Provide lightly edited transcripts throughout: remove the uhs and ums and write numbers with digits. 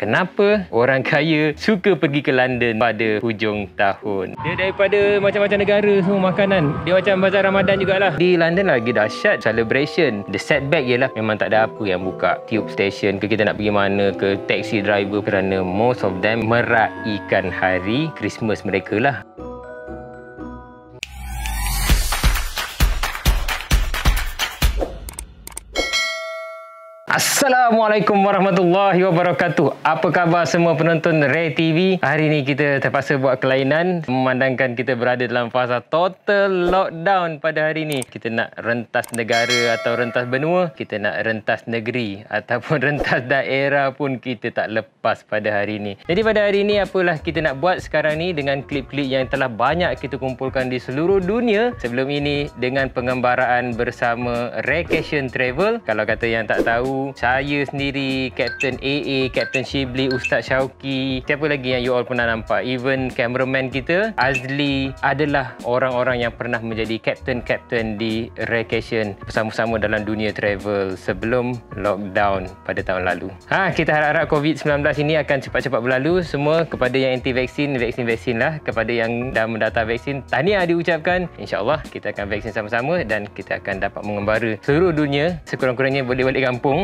Kenapa orang kaya suka pergi ke London pada hujung tahun? Dia daripada macam-macam negara semua makanan. Dia macam bazar Ramadan jugalah. Di London lagi dahsyat celebration. The setback ialah memang tak ada apa yang buka. Tube station ke, kita nak pergi mana ke, taxi driver, kerana most of them meraihkan hari Christmas mereka lah. Assalamualaikum warahmatullahi wabarakatuh. Apa khabar semua penonton Ray TV? Hari ini kita terpaksa buat kelainan memandangkan kita berada dalam fasa total lockdown pada hari ini. Kita nak rentas negara atau rentas benua, kita nak rentas negeri ataupun rentas daerah pun kita tak lepas pada hari ini. Jadi pada hari ini apalah kita nak buat sekarang ni dengan klip-klip yang telah banyak kita kumpulkan di seluruh dunia sebelum ini dengan pengembaraan bersama Raycation Travel. Kalau kata yang tak tahu, saya sendiri, Captain AA, Captain Shibli, Ustaz Syauqi, siapa lagi yang you all pernah nampak, even cameraman kita Azli adalah orang-orang yang pernah menjadi captain di Raycation bersama-sama dalam dunia travel sebelum lockdown pada tahun lalu. Kita harap-harap COVID-19 ini akan cepat-cepat berlalu. Semua kepada yang anti vaksin, vaksin lah. Kepada yang dah mendaftar vaksin, tahniah diucapkan. InsyaAllah kita akan vaksin sama-sama dan kita akan dapat mengembara seluruh dunia. Sekurang-kurangnya boleh balik kampung.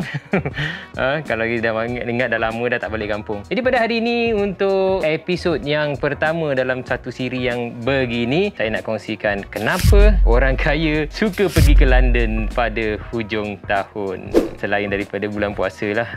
Kalau kita dah ingat dah lama dah tak balik kampung. Jadi pada hari ini untuk episod yang pertama dalam satu siri yang begini, saya nak kongsikan kenapa orang kaya suka pergi ke London pada hujung tahun. Selain daripada bulan puasa lah.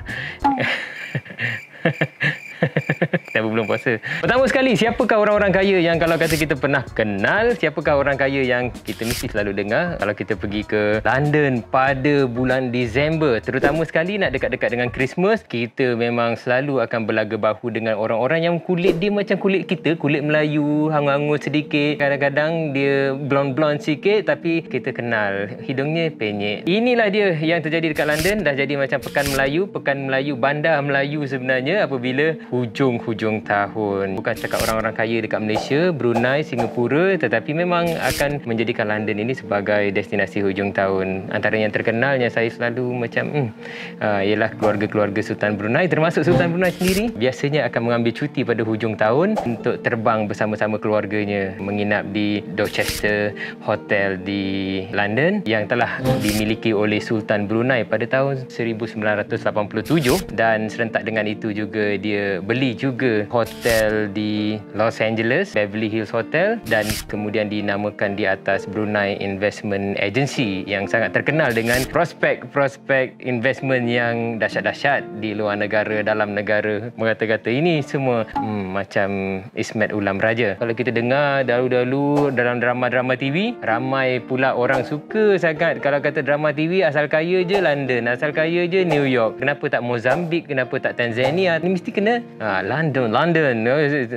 Kenapa belum puasa? Pertama sekali, siapakah orang-orang kaya yang kalau kata kita pernah kenal? Siapakah orang kaya yang kita mesti selalu dengar kalau kita pergi ke London pada bulan Disember? Terutama sekali nak dekat-dekat dengan Christmas, kita memang selalu akan berlaga bahu dengan orang-orang yang kulit dia macam kulit kita, kulit Melayu, hangus-hangus sedikit. Kadang-kadang dia blonde-blonde sikit tapi kita kenal hidungnya penyek. Inilah dia yang terjadi dekat London. Dah jadi macam Pekan Melayu, Bandar Melayu sebenarnya apabila hujung tahun. Bukan cakap orang-orang kaya dekat Malaysia, Brunei, Singapura, tetapi memang akan menjadikan London ini sebagai destinasi hujung tahun. Antara yang terkenalnya saya selalu macam ialah keluarga-keluarga Sultan Brunei, termasuk Sultan Brunei sendiri biasanya akan mengambil cuti pada hujung tahun untuk terbang bersama-sama keluarganya menginap di Dorchester Hotel di London yang telah dimiliki oleh Sultan Brunei pada tahun 1987, dan serentak dengan itu juga dia beli juga hotel di Los Angeles, Beverly Hills Hotel, dan kemudian dinamakan di atas Brunei Investment Agency yang sangat terkenal dengan prospek-prospek investment yang dahsyat-dahsyat di luar negara, dalam negara. Mengata-kata ini semua macam Ismet Ulam Raja. Kalau kita dengar dahulu-dahulu dalam drama-drama TV, ramai pula orang suka sangat kalau kata drama TV asal kaya je London, asal kaya je New York. Kenapa tak Mozambik, kenapa tak Tanzania? Ini mesti kena London.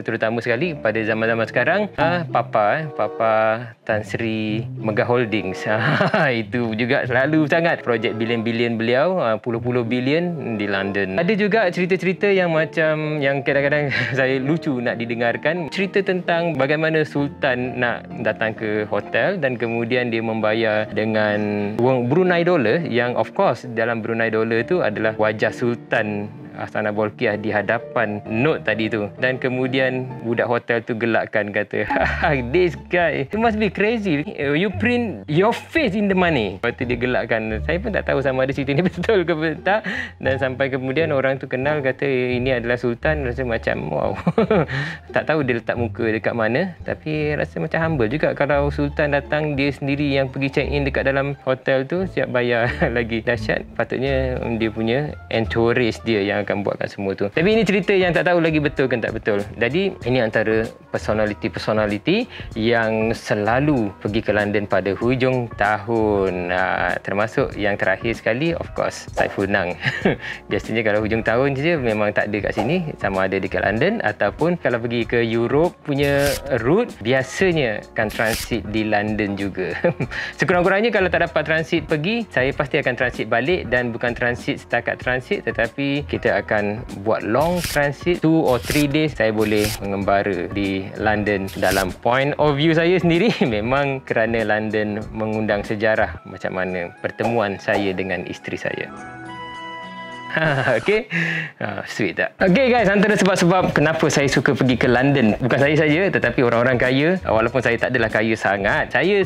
Terutama sekali pada zaman-zaman sekarang, Papa Tan Sri Megah Holdings. Itu juga selalu sangat projek bilion-bilion beliau, puluh-puluh bilion di London. Ada juga cerita-cerita yang macam yang kadang-kadang saya lucu nak didengarkan. Cerita tentang bagaimana Sultan nak datang ke hotel dan kemudian dia membayar dengan wang Brunei dollar, yang of course dalam Brunei dollar tu adalah wajah Sultan Hassanah Bolkiah di hadapan note tadi tu, dan kemudian budak hotel tu gelakkan kata, this guy, you must be crazy, you print your face in the money. Lepas tu dia gelakkan. Saya pun tak tahu sama ada cerita ni betul ke tak, dan sampai kemudian orang tu kenal kata ini adalah Sultan. Rasa macam wow. Tak tahu dia letak muka dekat mana, tapi rasa macam humble juga kalau Sultan datang dia sendiri yang pergi check in dekat dalam hotel tu, siap bayar lagi. Dahsyat. Patutnya dia punya entourage dia yang akan buatkan semua tu. Tapi ini cerita yang tak tahu lagi betul ke tak betul. Jadi ini antara personality yang selalu pergi ke London pada hujung tahun. Termasuk yang terakhir sekali, of course, Saiful Nang. Biasanya kalau hujung tahun je memang tak ada kat sini, sama ada dekat London ataupun kalau pergi ke Europe punya route, biasanya akan transit di London juga. Sekurang-kurangnya kalau tak dapat transit pergi, saya pasti akan transit balik, dan bukan transit setakat transit, tetapi kita akan buat long transit 2 or 3 days. Saya boleh mengembara di London. Dalam point of view saya sendiri, memang kerana London mengundang sejarah macam mana pertemuan saya dengan isteri saya. Okay. Sweet tak? Okay guys, antara sebab-sebab kenapa saya suka pergi ke London, bukan saya saja tetapi orang-orang kaya, walaupun saya tak adalah kaya sangat, saya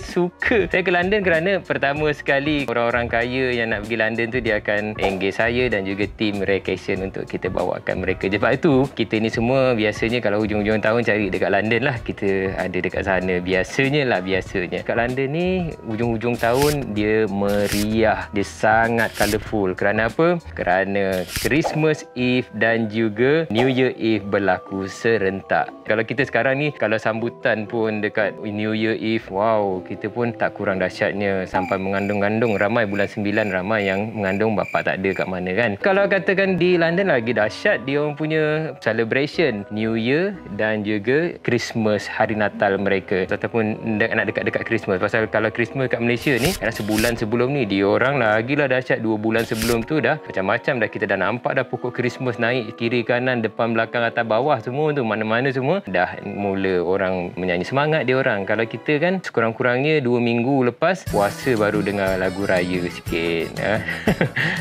ke London kerana pertama sekali orang-orang kaya yang nak pergi London tu dia akan engage saya dan juga tim Raycation untuk kita bawakan mereka. Sebab itu kita ni semua biasanya kalau hujung-hujung tahun cari dekat London lah, kita ada dekat sana biasanya. Kat London ni hujung-hujung tahun dia meriah, dia sangat colourful. Kerana apa? Kerana Christmas Eve dan juga New Year Eve berlaku serentak. Kalau kita sekarang ni, kalau sambutan pun dekat New Year Eve, wow, kita pun tak kurang dahsyatnya. Sampai mengandung-gandung, ramai bulan 9 ramai yang mengandung bapa tak ada kat mana kan. Kalau katakan di London lagi dahsyat, dia orang punya celebration New Year dan juga Christmas, hari Natal mereka, ataupun nak dekat-dekat Christmas. Pasal kalau Christmas kat Malaysia ni, sebulan sebelum ni, dia orang lagilah dahsyat. 2 bulan sebelum tu dah macam-macam dah, kita dah nampak dah pokok Christmas naik kiri kanan, depan belakang atas bawah semua tu, mana-mana semua dah mula orang menyanyi semangat dia orang. Kalau kita kan sekurang-kurangnya 2 minggu lepas puasa baru dengar lagu raya sikit.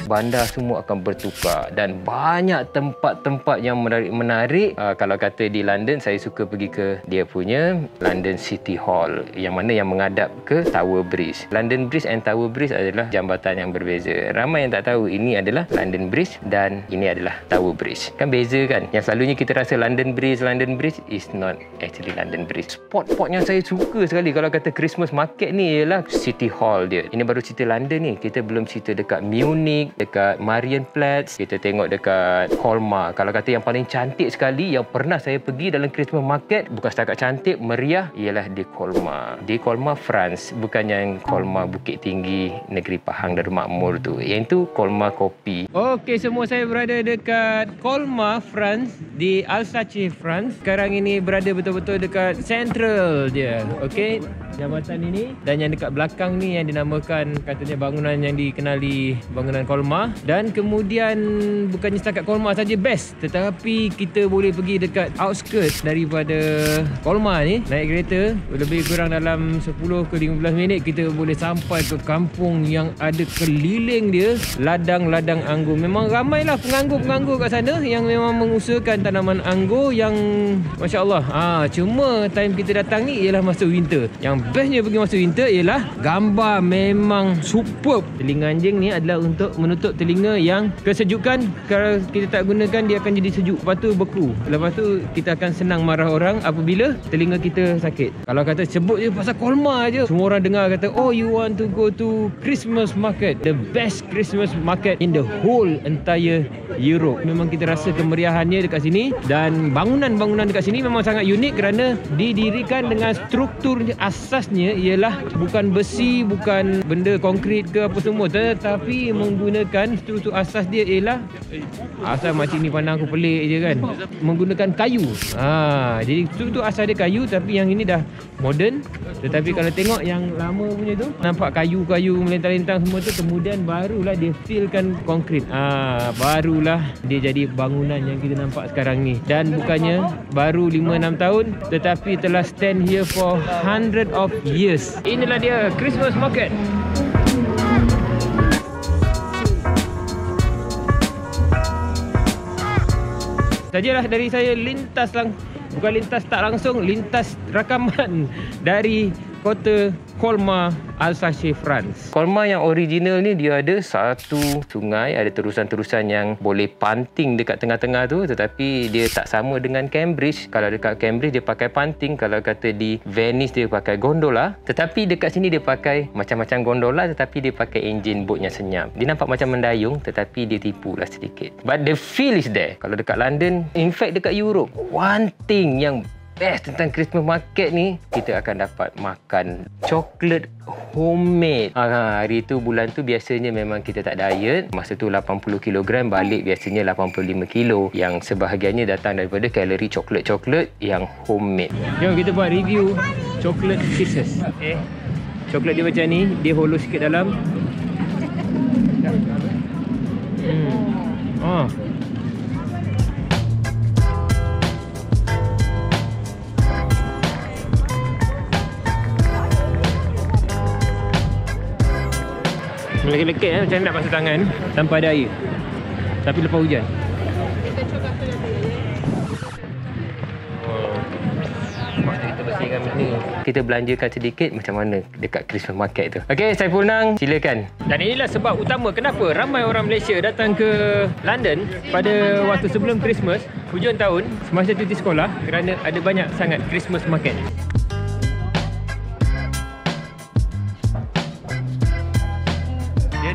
Bandar semua akan bertukar dan banyak tempat-tempat yang menarik. Kalau kata di London, saya suka pergi ke dia punya London City Hall, yang mana yang menghadap ke Tower Bridge. London Bridge and Tower Bridge adalah jambatan yang berbeza. Ramai yang tak tahu ini adalah London Bridge dan ini adalah Tower Bridge. Kan beza kan? Yang selalunya kita rasa London Bridge is not actually London Bridge. Spot-spot yang saya suka sekali kalau kata Christmas market ni ialah City Hall dia. Ini baru cerita London ni. Kita belum cerita dekat Munich, dekat Marienplatz, kita tengok dekat Colmar. Kalau kata yang paling cantik sekali yang pernah saya pergi dalam Christmas market, bukan setakat cantik, meriah, ialah di Colmar. Di Colmar, France. Bukan yang Colmar Bukit Tinggi, Negeri Pahang Darul Makmur tu. Yang itu Colmar Kopi. Okey, semua saya berada dekat Colmar, France, di Alsace, France. Sekarang ini berada betul-betul dekat central dia. Okey, jambatan ini. Dan yang dekat belakang ni yang dinamakan katanya bangunan yang dikenali bangunan Colmar. Dan kemudian bukannya setakat Colmar saja best, tetapi kita boleh pergi dekat outskirts daripada Colmar ni, naik kereta lebih kurang dalam 10 ke 15 minit kita boleh sampai ke kampung yang ada keliling dia ladang-ladang anggur. Memang ramailah penganggur-penganggur kat sana yang memang mengusahakan tanaman anggur yang Masya Allah. Cuma time kita datang ni ialah masa winter. Yang bestnya pergi masa winter ialah gambar memang superb. Telinga anjing ni adalah untuk menutup telinga yang kesejukan. Kalau kita tak gunakan, dia akan jadi sejuk. Lepas tu beku. Lepas tu kita akan senang marah orang apabila telinga kita sakit. Kalau kata sebut je pasal Colmar je, semua orang dengar kata, oh, you want to go to Christmas market, the best Christmas market in the whole entire Europe. Memang kita rasa kemeriahannya dekat sini. Dan bangunan-bangunan dekat sini memang sangat unik kerana didirikan dengan struktur asasnya ialah bukan besi, bukan benda konkrit ke apa semua, tetapi menggunakan struktur asas dia ialah, asal makcik ni pandang aku pelik je kan, menggunakan kayu. Jadi struktur asas dia kayu, tapi yang ini dah moden. Tetapi kalau tengok yang lama punya tu, nampak kayu-kayu melintang-lintang semua tu, kemudian barulah dia fillkan konkrit. Barulah dia jadi bangunan yang kita nampak sekarang ni. Dan bukannya baru 5-6 tahun, tetapi telah stand here for 100 of years. Inilah dia Christmas market. Sajalah dari saya lintas bukan lintas tak langsung, lintas rakaman dari kota Colmar, Alsace, France. Colmar yang original ni dia ada satu sungai, ada terusan-terusan yang boleh panting dekat tengah-tengah tu, tetapi dia tak sama dengan Cambridge. Kalau dekat Cambridge dia pakai panting, kalau kata di Venice dia pakai gondola, tetapi dekat sini dia pakai macam-macam gondola tetapi dia pakai enjin boat yang senyap. Dia nampak macam mendayung tetapi dia tipu lah sedikit. But the feel is there. Kalau dekat London, in fact dekat Europe, one thing yang best tentang Christmas market ni, kita akan dapat makan coklat homemade. Hari tu, bulan tu biasanya memang kita tak diet. Masa tu 80 kg, balik biasanya 85 kg. Yang sebahagiannya datang daripada kalori coklat-coklat yang homemade. Jom kita buat review coklat kisses. Coklat dia macam ni, dia hollow sikit dalam. Leket-leket macam nak basuh tangan tanpa ada air. Tapi lepas hujan. Kita bersihkan ni. Kita belanjakan sedikit macam mana dekat Christmas market tu. Okey, Saiful Nang, silakan. Dan inilah sebab utama kenapa ramai orang Malaysia datang ke London pada waktu sebelum Christmas, hujung tahun, semasa cuti sekolah, kerana ada banyak sangat Christmas market.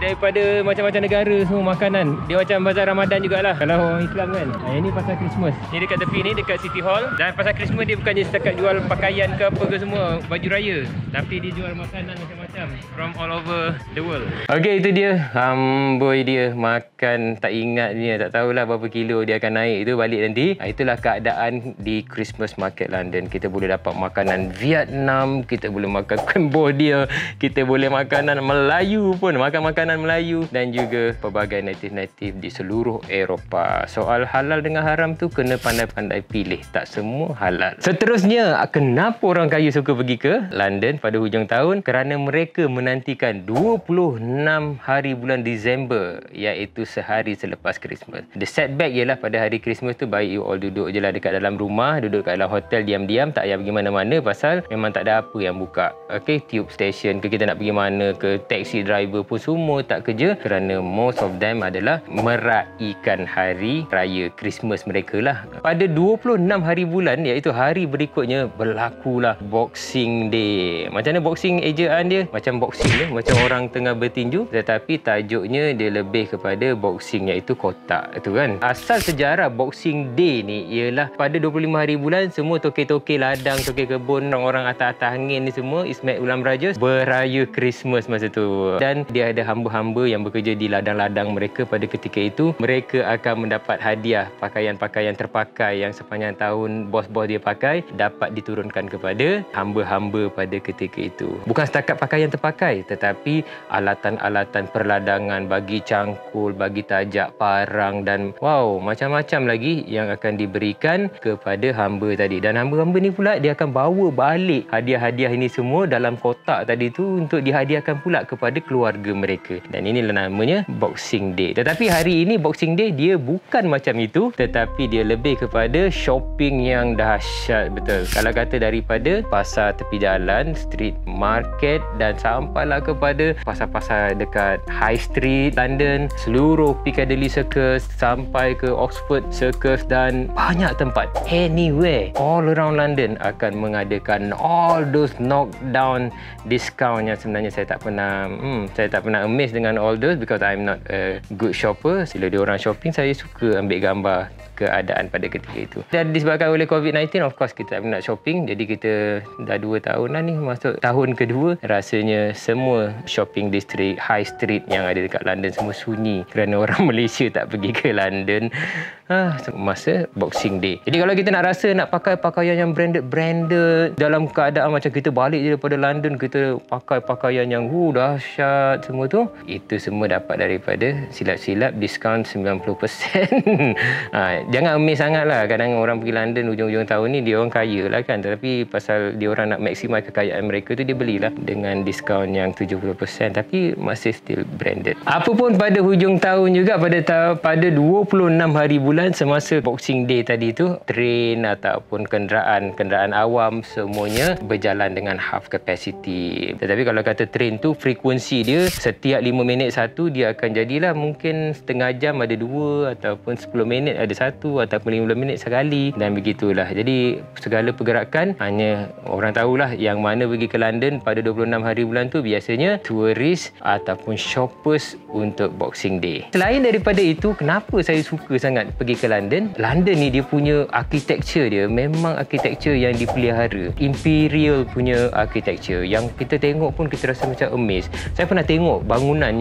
Daripada macam-macam negara semua makanan. Dia macam bazar Ramadan jugalah kalau orang Islam kan. Yang ni pasal Christmas. Ni dekat tepi ni, dekat City Hall. Dan pasal Christmas dia bukan je setakat jual pakaian ke apa ke semua, baju raya. Tapi dia jual makanan macam-macam from all over the world. Okey, itu dia. Amboi dia makan tak ingat dia. Tak tahulah berapa kilo dia akan naik. Itu balik nanti. Itulah keadaan di Christmas Market London. Kita boleh dapat makanan Vietnam, kita boleh makan Cambodia, kita boleh makanan Melayu pun. Makan makanan Melayu dan juga pelbagai native-native di seluruh Eropah. Soal halal dengan haram tu kena pandai-pandai pilih. Tak semua halal. Seterusnya, kenapa orang kaya suka pergi ke London pada hujung tahun? Kerana mereka menantikan 26 hari bulan Disember, iaitu sehari selepas Christmas. The setback ialah pada hari Christmas tu baik you all duduk je lah dekat dalam rumah, duduk kat dalam hotel diam-diam, tak payah pergi mana-mana pasal memang tak ada apa yang buka. Okay, tube station ke, kita nak pergi mana ke, taxi driver pun semua tak kerja kerana most of them adalah meraihkan hari raya Christmas mereka lah. Pada 26 hari bulan, iaitu hari berikutnya, berlakulah Boxing Day. Macam mana boxing ejaan dia? Macam boxing dia, macam orang tengah bertinju, tetapi tajuknya dia lebih kepada boxing, iaitu kotak tu kan. Asal sejarah Boxing Day ni ialah pada 25 hari bulan semua tokek-tokek ladang, tokek kebun, orang-orang atas-atas angin ni semua, Ismail Ulam Raja, beraya Christmas masa tu. Dan dia ada hamba-hamba yang bekerja di ladang-ladang mereka pada ketika itu. Mereka akan mendapat hadiah pakaian-pakaian terpakai yang sepanjang tahun bos-bos dia pakai, dapat diturunkan kepada hamba-hamba pada ketika itu. Bukan setakat pakaian terpakai, tetapi alatan-alatan perladangan, bagi cangkul, bagi tajak parang dan wow, macam-macam lagi yang akan diberikan kepada hamba tadi. Dan hamba-hamba ni pula dia akan bawa balik hadiah-hadiah ini semua dalam kotak tadi tu untuk dihadiahkan pula kepada keluarga mereka. Dan inilah namanya Boxing Day. Tetapi hari ini Boxing Day dia bukan macam itu, tetapi dia lebih kepada shopping yang dahsyat betul. Kalau kata daripada pasar tepi jalan, street market, dan sampailah kepada pasar-pasar dekat High Street London, seluruh Piccadilly Circus sampai ke Oxford Circus dan banyak tempat, anywhere all around London akan mengadakan all those knockdown discount yang sebenarnya saya tak pernah amazed dengan all those because I'm not a good shopper. Sila dia orang shopping, saya suka ambil gambar keadaan pada ketika itu. Dan disebabkan oleh COVID-19, of course kita tak nak shopping. Jadi kita dah 2 tahun dah ni, masuk tahun kedua. Rasanya semua shopping district, high street yang ada dekat London semua sunyi kerana orang Malaysia tak pergi ke London masa Boxing Day. Jadi kalau kita nak rasa nak pakai pakaian yang branded dalam keadaan macam kita balik je daripada London, kita pakai pakaian yang dahsyat semua tu, itu semua dapat daripada silap-silap diskaun 90%. Jangan amazed sangat lah. Kadang orang pergi London hujung-hujung tahun ni dia orang kaya lah kan, tetapi pasal dia orang nak maksimal kekayaan mereka tu, dia belilah dengan diskaun yang 70% tapi masih still branded. Apa pun pada hujung tahun juga, pada 26 hari bulan semasa Boxing Day tadi tu, train ataupun kenderaan awam semuanya berjalan dengan half capacity. Tetapi kalau kata train tu, frekuensi dia setiap 5 minit satu, dia akan jadilah mungkin setengah jam ada 2, ataupun 10 minit ada 1, ataupun 15 minit sekali, dan begitulah. Jadi segala pergerakan hanya orang tahulah yang mana pergi ke London pada 26 hari bulan tu biasanya turis ataupun shoppers untuk Boxing Day. Selain daripada itu, kenapa saya suka sangat pergi ke London? London ni dia punya architecture dia memang architecture yang dipelihara. Imperial punya architecture yang kita tengok pun kita rasa macam amazed. Saya pernah tengok bangunan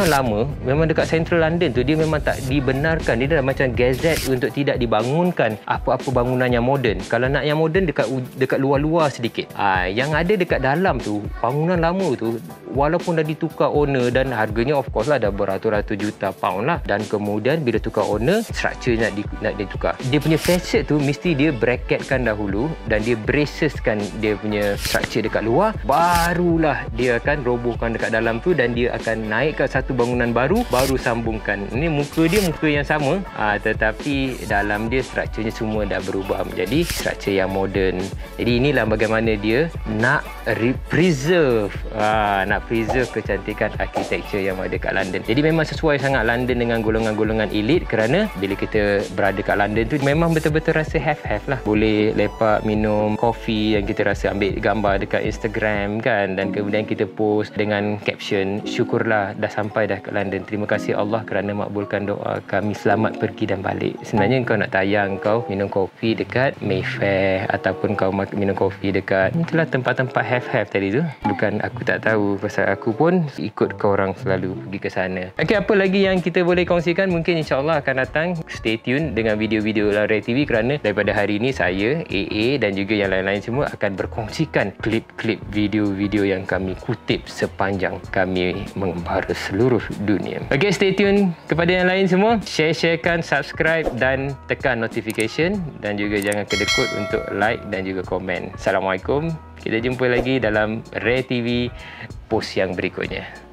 lama memang dekat central London tu, dia memang tak dibenarkan, dia dah macam gazette untuk tidak dibangunkan apa-apa bangunan yang moden. Kalau nak yang moden dekat luar-luar sedikit. Yang ada dekat dalam tu, bangunan lama tu, walaupun dah ditukar owner dan harganya of course lah dah beratus-ratus juta pound lah, dan kemudian bila tukar owner, structure structure nak ditukar. Dia punya facet tu mesti dia bracketkan dahulu dan dia braceskan dia punya structure dekat luar, barulah dia akan robohkan dekat dalam tu dan dia akan naik ke satu bangunan baru sambungkan. Ini muka dia muka yang sama, tetapi dalam dia strukturnya semua dah berubah menjadi struktur yang moden. Jadi inilah bagaimana dia nak preserve kecantikan architecture yang ada kat London. Jadi memang sesuai sangat London dengan golongan-golongan elit, kerana bila kita berada kat London tu memang betul-betul rasa have lah. Boleh lepak minum kopi yang kita rasa ambil gambar dekat Instagram kan, dan kemudian kita post dengan caption, syukurlah dah sampai dah kat London. Terima kasih Allah kerana makbulkan doa kami selamat pergi dan balik. Sebenarnya kau nak tayang kau minum kopi dekat Mayfair ataupun kau minum kopi dekat itulah tempat-tempat have tadi tu. Bukan aku tak tahu, pasal aku pun ikut kau orang selalu pergi ke sana. Okey, apa lagi yang kita boleh kongsikan? Mungkin insya-Allah akan datang. Stay tune dengan video-video Ray TV, kerana daripada hari ini saya, AA dan juga yang lain-lain semua akan berkongsikan klip-klip video-video yang kami kutip sepanjang kami mengembara seluruh dunia. Okey, stay tune. Kepada yang lain semua, sharekan, subscribe dan tekan notification, dan juga jangan kedekut untuk like dan juga komen. Assalamualaikum. Kita jumpa lagi dalam Ray TV post yang berikutnya.